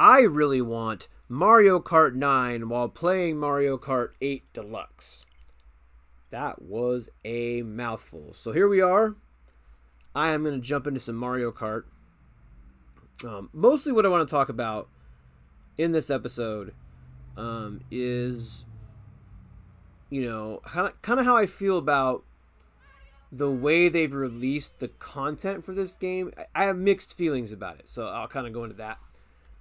I really want Mario Kart 9 while playing Mario Kart 8 Deluxe. That was a mouthful. So here we are. I am going to jump into some Mario Kart. Mostly what I want to talk about in this episode is, kind of how I feel about the way they've released the content for this game. I have mixed feelings about it, so I'll kind of go into that.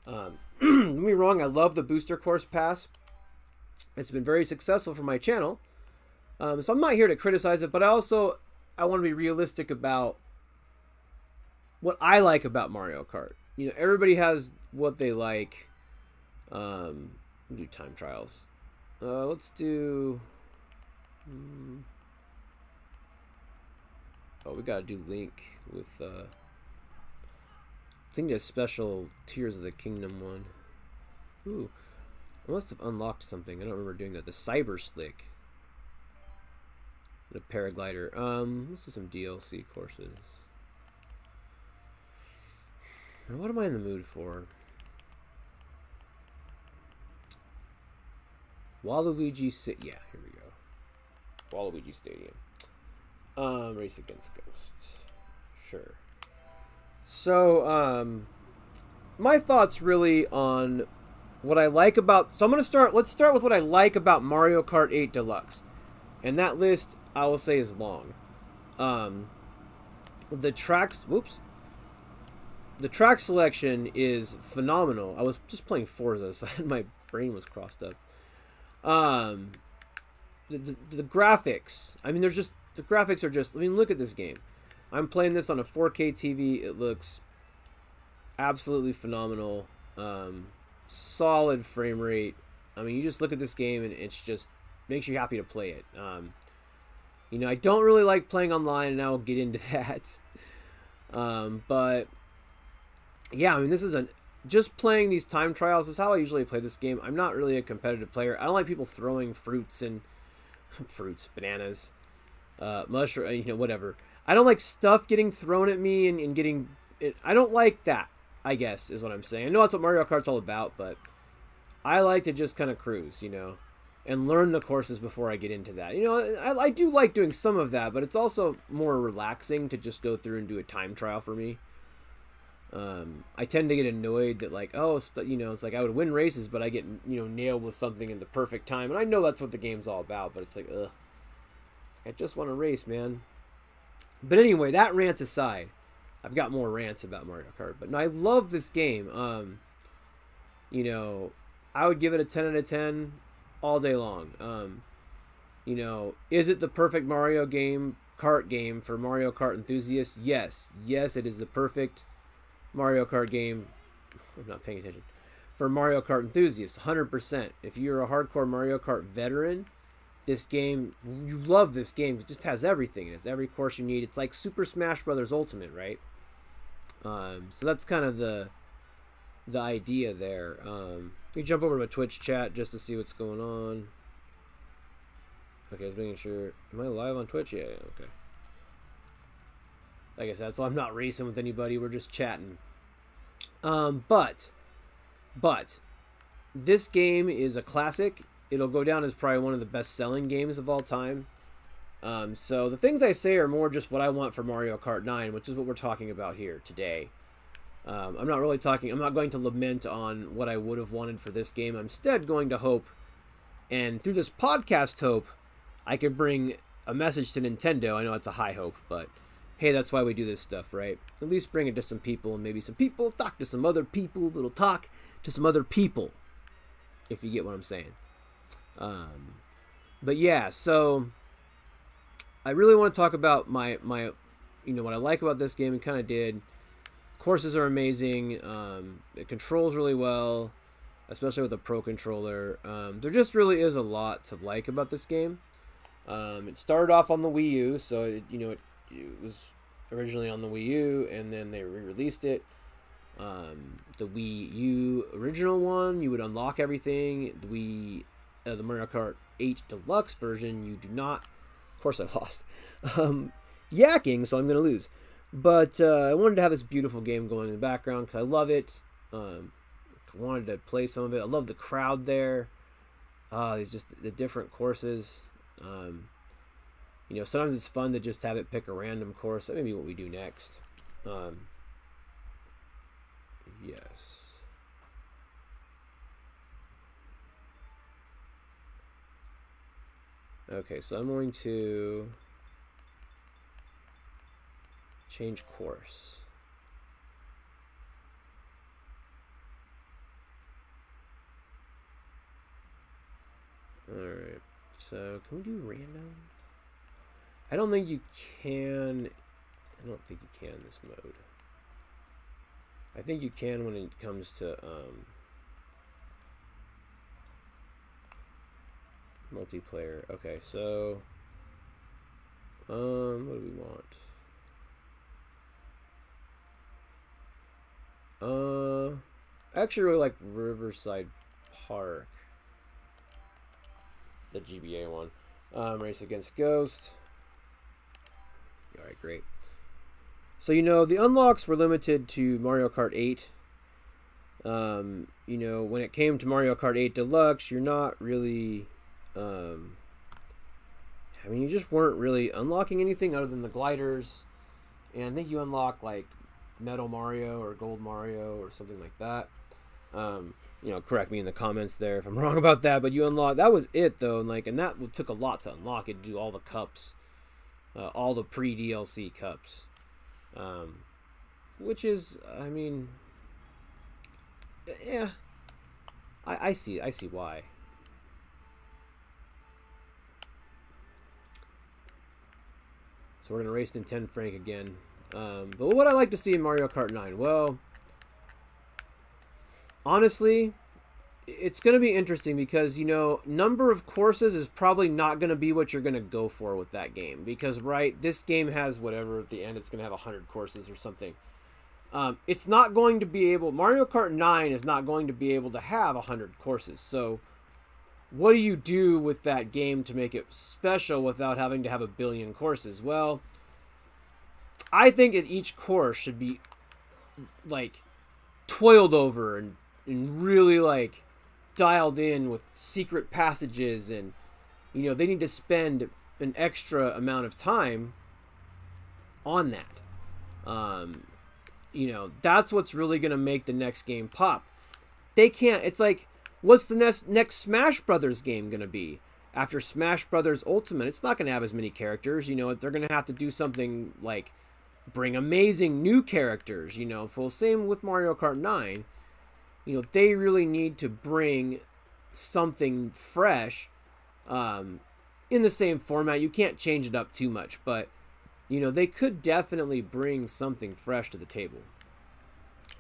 Don't get me wrong, I love the Booster Course Pass. It's been very successful for my channel. So I'm not here to criticize it, but I want to be realistic about what I like about Mario Kart. Everybody has what they like. We'll do time trials. Let's do... we gotta do Link with... I think there's special Tears of the Kingdom one. Ooh. I must have unlocked something. I don't remember doing that. The Cyber Slick. The paraglider. Let's do some DLC courses. Now, what am I in the mood for? Waluigi yeah, here we go. Waluigi Stadium. Race against ghosts. Sure. So, my thoughts really on what I like about... So I'm going to start... Let's start with what I like about Mario Kart 8 Deluxe. And that list, I will say, is long. The tracks... Whoops. The track selection is phenomenal. I was just playing Forza, so my brain was crossed up. The graphics. I mean, the graphics are just... I mean, look at this game. I'm playing this on a 4K TV. It looks absolutely phenomenal. Solid frame rate. I mean, you just look at this game and it's just makes you happy to play it. I don't really like playing online, and I will get into that. But yeah, I mean, this is just playing these time trials is how I usually play this game. I'm not really a competitive player. I don't like people throwing bananas, mushroom, whatever. I don't like stuff getting thrown at me and getting it. I don't like that, I guess, is what I'm saying. I know that's what Mario Kart's all about, but I like to just kind of cruise, and learn the courses before I get into that. I do like doing some of that, but it's also more relaxing to just go through and do a time trial for me. I tend to get annoyed that, like, it's like I would win races, but I get, nailed with something in the perfect time. And I know that's what the game's all about, but it's like, ugh. It's like, I just want to race, man. But anyway, that rant aside, I've got more rants about Mario Kart. But no, I love this game. I would give it a 10 out of 10 all day long. Is it the perfect Mario Kart game for Mario Kart enthusiasts? Yes. Yes, it is the perfect Mario Kart game. I'm not paying attention. For Mario Kart enthusiasts, 100%. If you're a hardcore Mario Kart veteran, this game, you love this game. It just has everything. It has every course you need. It's like Super Smash Bros. Ultimate, right? So that's kind of the idea there. You jump over to my Twitch chat just to see what's going on. Okay, I was making sure. Am I live on Twitch? Yeah, okay. Like I said, so I'm not racing with anybody. We're just chatting. But this game is a classic. It'll go down as probably one of the best-selling games of all time. So the things I say are more just what I want for Mario Kart 9, which is what we're talking about here today. I'm not going to lament on what I would have wanted for this game. I'm instead going to hope, and through this podcast hope, I can bring a message to Nintendo. I know it's a high hope, but hey, that's why we do this stuff, right? At least bring it to some people, and maybe some people talk to some other people, little talk to some other people, if you get what I'm saying. But yeah, so I really want to talk about my what I like about this game, and kind of did. Courses are amazing. It controls really well, especially with a Pro controller. There just really is a lot to like about this game. It started off on the Wii U, so it was originally on the Wii U, and then they re-released it. The Wii U original one, you would unlock everything. The Mario Kart 8 Deluxe version, you do not. Of course, I lost. Yakking, so I'm going to lose. But I wanted to have this beautiful game going in the background because I love it. Of wanted to play some of it. I love the crowd there. It's just the different courses. You know, sometimes it's fun to just have it pick a random course. That may be what we do next. Yes. Okay, so I'm going to change course. Alright, so can we do random? I don't think you can. I don't think you can in this mode. I think you can when it comes to multiplayer. Okay, so what do we want? I actually really like Riverside Park, the GBA one. Race Against Ghost. Alright, great. So, you know, the unlocks were limited to Mario Kart 8. You know, when it came to Mario Kart 8 Deluxe, you're not really... I mean, you just weren't really unlocking anything other than the gliders. And I think you unlock, like, Metal Mario or Gold Mario or something like that. You know, correct me in the comments there if I'm wrong about that. But you unlock... That was it, though. And that took a lot to unlock it. Do all the cups. All the pre-DLC cups. Which is, I mean... Yeah. I see why. So we're going to race in 10 Frank again. But what I like to see in Mario Kart 9? Well, honestly, it's going to be interesting because, you know, number of courses is probably not going to be what you're going to go for with that game. Because, right, this game has whatever, at the end it's going to have 100 courses or something. It's not going to be able... Mario Kart 9 is not going to be able to have 100 courses. So, what do you do with that game to make it special without having to have 1 billion courses? Well, I think that each course should be, like, toiled over and really, like, dialed in with secret passages. And, you know, they need to spend an extra amount of time on that. You know, that's what's really going to make the next game pop. They can't... It's like... What's the next Smash Brothers game going to be? After Smash Brothers Ultimate, it's not going to have as many characters. You know, they're going to have to do something like bring amazing new characters, you know. Full same with Mario Kart 9. You know, they really need to bring something fresh in the same format. You can't change it up too much, but, you know, they could definitely bring something fresh to the table.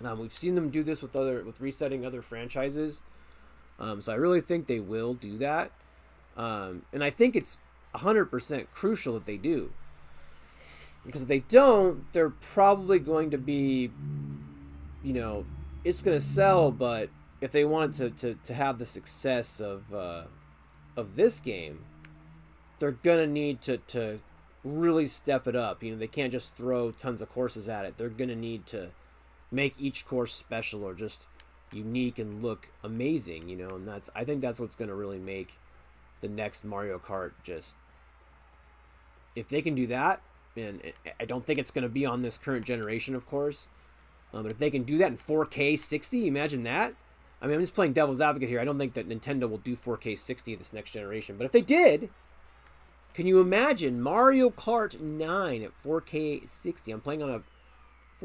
We've seen them do this with resetting other franchises. So I really think they will do that. And I think it's 100% crucial that they do. Because if they don't, they're probably going to be, you know, it's going to sell, but if they want to have the success of this game, they're going to need to really step it up. You know, they can't just throw tons of courses at it. They're going to need to make each course special or just unique and look amazing, you know, and I think that's what's going to really make the next Mario Kart just... If they can do that, and I don't think it's going to be on this current generation, of course, but if they can do that in 4K 60, imagine that. I mean, I'm just playing devil's advocate here. I don't think that Nintendo will do 4K 60 this next generation, but if they did, can you imagine Mario Kart 9 at 4K 60? I'm playing on a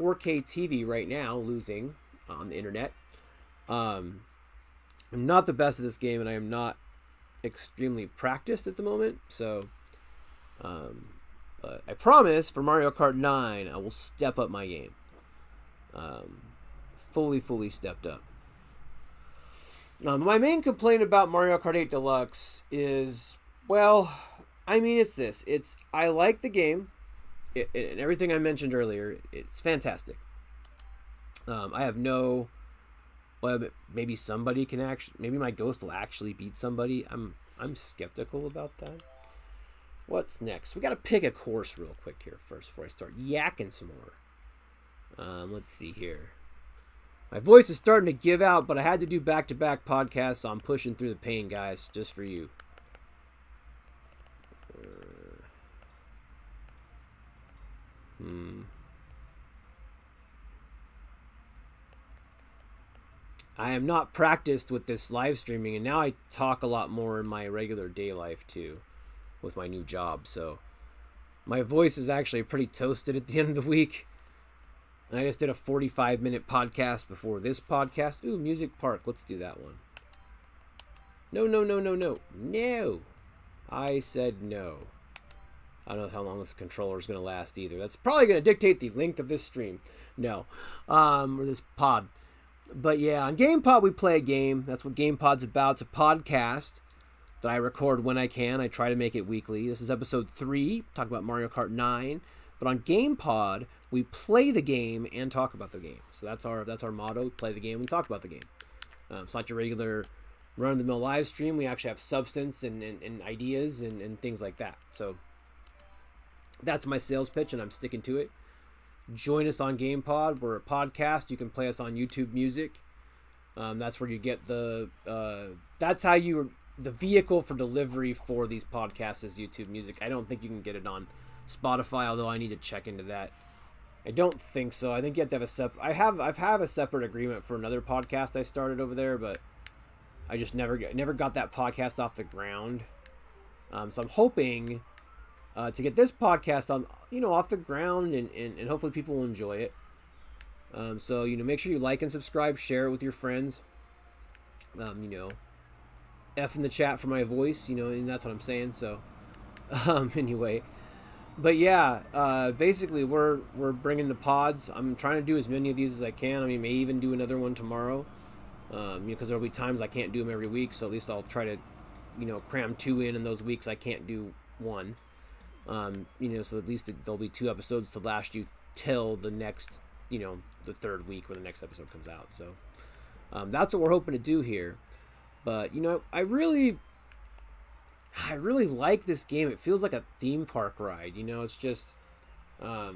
4K TV right now, losing on the internet. I'm not the best at this game, and I am not extremely practiced at the moment, so but I promise for Mario Kart 9 I will step up my game. Fully stepped up. My main complaint about Mario Kart 8 Deluxe is, well, I mean, it's this. I like the game, and everything I mentioned earlier, it's fantastic. I have no... Well, maybe somebody can actually... Maybe my ghost will actually beat somebody. I'm skeptical about that. What's next? We got to pick a course real quick here first before I start yakking some more. Let's see here. My voice is starting to give out, but I had to do back-to-back podcasts, so I'm pushing through the pain, guys, just for you. I am not practiced with this live streaming, and now I talk a lot more in my regular day life, too, with my new job, so my voice is actually pretty toasted at the end of the week. And I just did a 45-minute podcast before this podcast. Ooh, Music Park. Let's do that one. No. No. I said no. I don't know how long this controller is going to last either. That's probably going to dictate the length of this stream. No. Or this pod. But yeah, on GamePod we play a game. That's what GamePod's about. It's a podcast that I record when I can. I try to make it weekly. This is episode 3. Talk about Mario Kart 9. But on GamePod, we play the game and talk about the game. So that's our motto: play the game and talk about the game. It's not your regular run-of-the-mill live stream. We actually have substance and ideas and things like that. So that's my sales pitch, and I'm sticking to it. Join us on GamePod. We're a podcast. You can play us on YouTube Music. That's where you get the vehicle for delivery for these podcasts is YouTube Music. I don't think you can get it on Spotify, although I need to check into that. I don't think so. I think you have to have a separate. I've had a separate agreement for another podcast I started over there, but I just never got that podcast off the ground. So I'm hoping to get this podcast on, off the ground, and hopefully people will enjoy it. So make sure you like and subscribe, share it with your friends. F in the chat for my voice, and that's what I'm saying. So anyway. But yeah, basically we're bringing the pods. I'm trying to do as many of these as I can. I mean, may even do another one tomorrow, because there'll be times I can't do them every week. So at least I'll try to, cram 2 in those weeks I can't do 1. So at least there'll be 2 episodes to last you till the next, the 3rd week when the next episode comes out. So that's what we're hoping to do here. But I really like this game. It feels like a theme park ride. It's just, I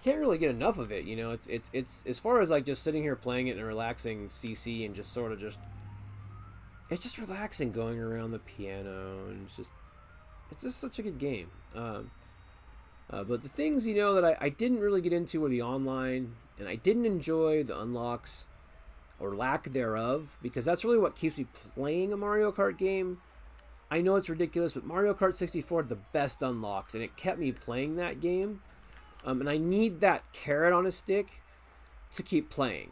can't really get enough of it. It's as far as like just sitting here playing it and relaxing CC and just sort of it's just relaxing going around the piano, and it's just such a good game. But the things, that I didn't really get into were the online, and I didn't enjoy the unlocks or lack thereof, because that's really what keeps me playing a Mario Kart game. I know it's ridiculous, but Mario Kart 64 had the best unlocks, and it kept me playing that game. And I need that carrot on a stick to keep playing.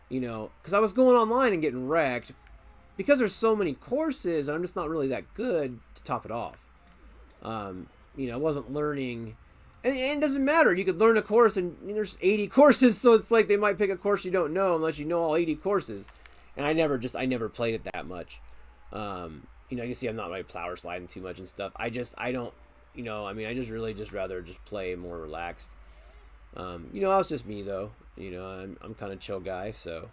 Because I was going online and getting wrecked because there's so many courses, and I'm just not really that good to top it off. I wasn't learning, and it doesn't matter. You could learn a course, and there's 80 courses, so it's like they might pick a course you don't know unless you know all 80 courses. And I never played it that much. You can see I'm not really power sliding too much and stuff. I just really just rather just play more relaxed. It's just me though. I'm kind of chill guy, so.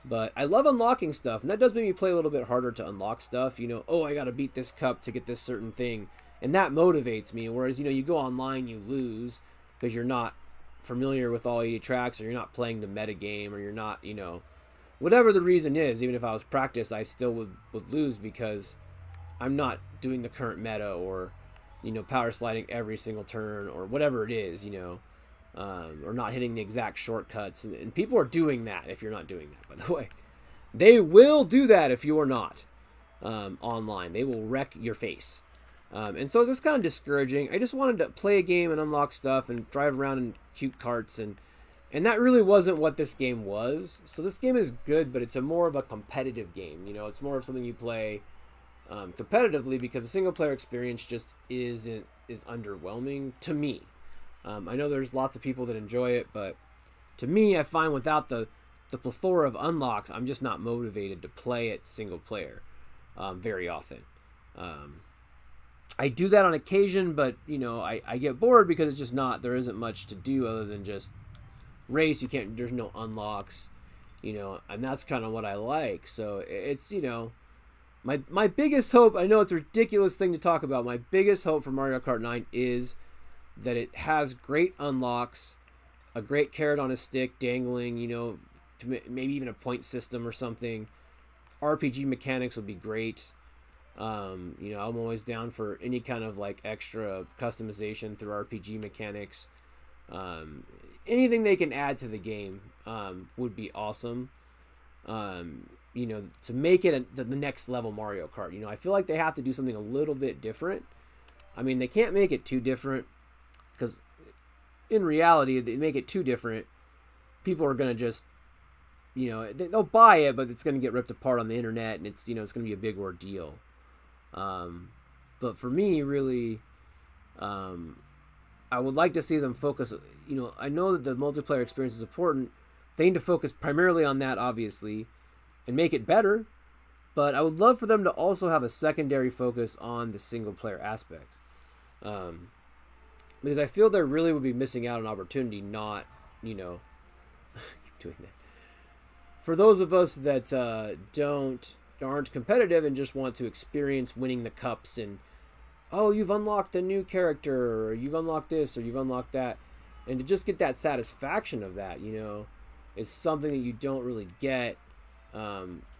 But I love unlocking stuff, and that does make me play a little bit harder to unlock stuff. I got to beat this cup to get this certain thing, and that motivates me. Whereas, you go online, you lose because you're not familiar with all 80 tracks, or you're not playing the meta game, or you're not, whatever the reason is. Even if I was practiced, I still would lose because I'm not doing the current meta, or power sliding every single turn, or whatever it is, or not hitting the exact shortcuts. And people are doing that if you're not doing that, by the way. They will do that if you are not online. They will wreck your face. And so it's just kind of discouraging. I just wanted to play a game and unlock stuff and drive around in cute carts, and that really wasn't what this game was. So this game is good, but it's more of a competitive game. It's more of something you play competitively, because the single player experience just is underwhelming to me. I know there's lots of people that enjoy it, but to me, I find without the plethora of unlocks, I'm just not motivated to play it single player very often. I do that on occasion, but I get bored because it's just there isn't much to do other than just race. There's no unlocks, and that's kind of what I like. So it's, my biggest hope, I know it's a ridiculous thing to talk about, my biggest hope for Mario Kart 9 is that it has great unlocks, a great carrot on a stick dangling, to maybe even a point system or something. RPG mechanics would be great. You know, I'm always down for any kind of like extra customization through RPG mechanics. Anything they can add to the game would be awesome. You know, to make it the next level Mario Kart. You know, I feel like they have to do something a little bit different. I mean, they can't make it too different because in reality, if they make it too different, people are going to just, you know, they'll buy it, but it's going to get ripped apart on the internet, and it's, you know, it's going to be a big ordeal. But for me, really, I would like to see them focus. You know, I know that the multiplayer experience is important. They need to focus primarily on that, obviously, and make it better. But I would love for them to also have a secondary focus on the single player aspect. Because I feel they really would be missing out on opportunity, not, you know, keep doing that. For those of us that aren't competitive and just want to experience winning the cups and, oh, you've unlocked a new character, or you've unlocked this, or you've unlocked that, and to just get that satisfaction of that, you know, is something that you don't really get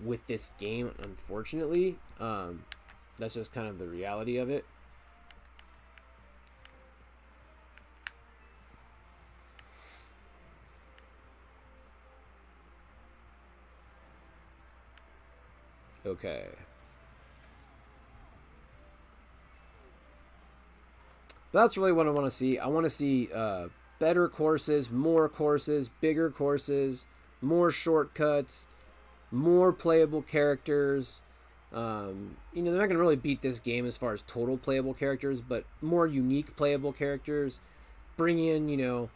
with this game, unfortunately. That's just kind of the reality of it. Okay. That's really what I want to see. I want to see better courses, more courses, bigger courses, more shortcuts, more playable characters. You know, they're not going to really beat this game as far as total playable characters, but more unique playable characters. Bring in, you know,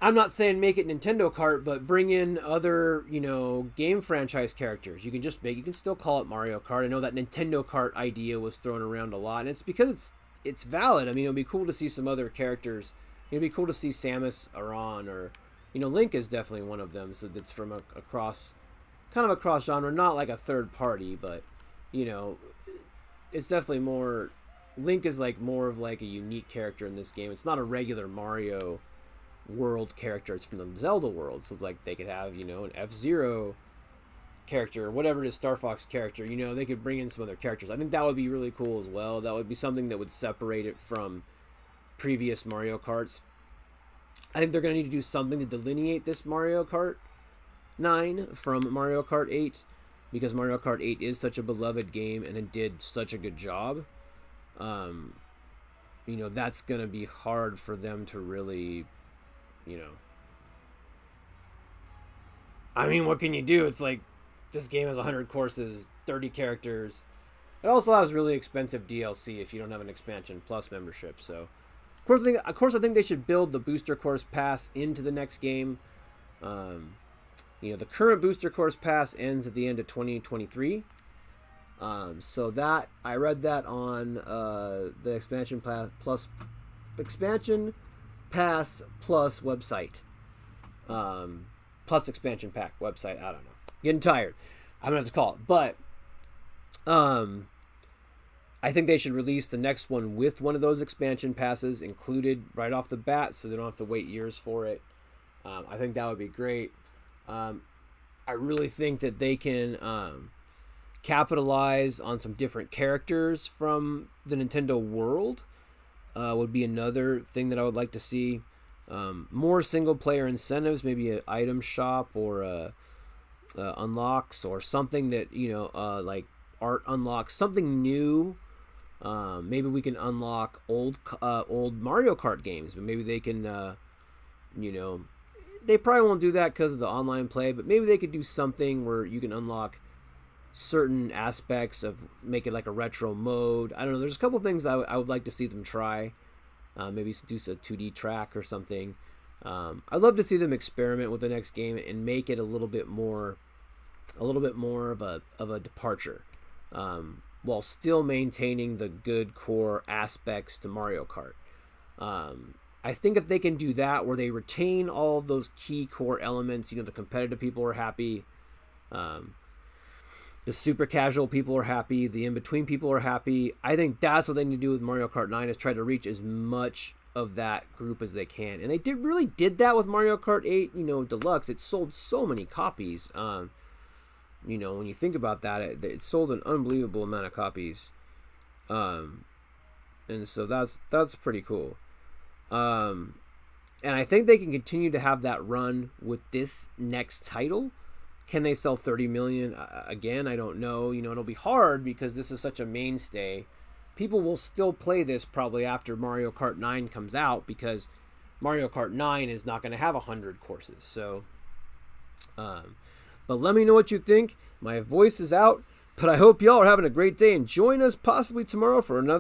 I'm not saying make it Nintendo Kart, but bring in other, you know, game franchise characters. You can still call it Mario Kart. I know that Nintendo Kart idea was thrown around a lot, and it's because it's valid. I mean, it would be cool to see some other characters. It'd be cool to see Samus Aran, or, you know, Link is definitely one of them. So that's from across genre, not like a third party, but, you know, it's definitely more. Link is like more of like a unique character in this game. It's not a regular Mario world character. It's from the Zelda world, so it's like they could have, you know, an F-Zero character, or whatever it is, Star Fox character. You know, they could bring in some other characters. I think that would be really cool as well. That would be something that would separate it from previous Mario Karts. I think they're going to need to do something to delineate this Mario Kart 9 from Mario Kart 8, because Mario Kart 8 is such a beloved game and it did such a good job. You know, that's going to be hard for them to really, you know, I mean, what can you do? It's like, this game has 100 courses, 30 characters. It also has really expensive DLC if you don't have an Expansion Plus membership. So, of course, I think they should build the Booster Course Pass into the next game. You know, the current Booster Course Pass ends at the end of 2023. So that, I read that on the Expansion Pass Plus website. Plus Expansion Pack website. I don't know. Getting tired. I'm gonna have to call it. But I think they should release the next one with one of those expansion passes included right off the bat, so they don't have to wait years for it. I think that would be great. I really think that they can capitalize on some different characters from the Nintendo world. Would be another thing that I would like to see. More single player incentives, maybe an item shop or unlocks, or something that, you know, like art unlocks, something new. Maybe we can unlock old Mario Kart games, but maybe they can, you know, they probably won't do that because of the online play, but maybe they could do something where you can unlock certain aspects of, make it like a retro mode. I don't know. There's a couple things I would like to see them try. Maybe do a 2D track or something. I'd love to see them experiment with the next game and make it a little bit more of a departure, while still maintaining the good core aspects to Mario Kart. I think if they can do that, where they retain all of those key core elements, you know, the competitive people are happy, the super casual people are happy, the in-between people are happy. I think that's what they need to do with Mario Kart 9, is try to reach as much of that group as they can. And they really did that with Mario Kart 8, Deluxe. It sold so many copies. When you think about that, it sold an unbelievable amount of copies. And so that's pretty cool. And I think they can continue to have that run with this next title. Can they sell 30 million again? I don't know. It'll be hard because this is such a mainstay. People will still play this probably after Mario Kart 9 comes out, because Mario Kart 9 is not going to have 100 courses. So, but let me know what you think. My voice is out, but I hope y'all are having a great day, and join us possibly tomorrow for another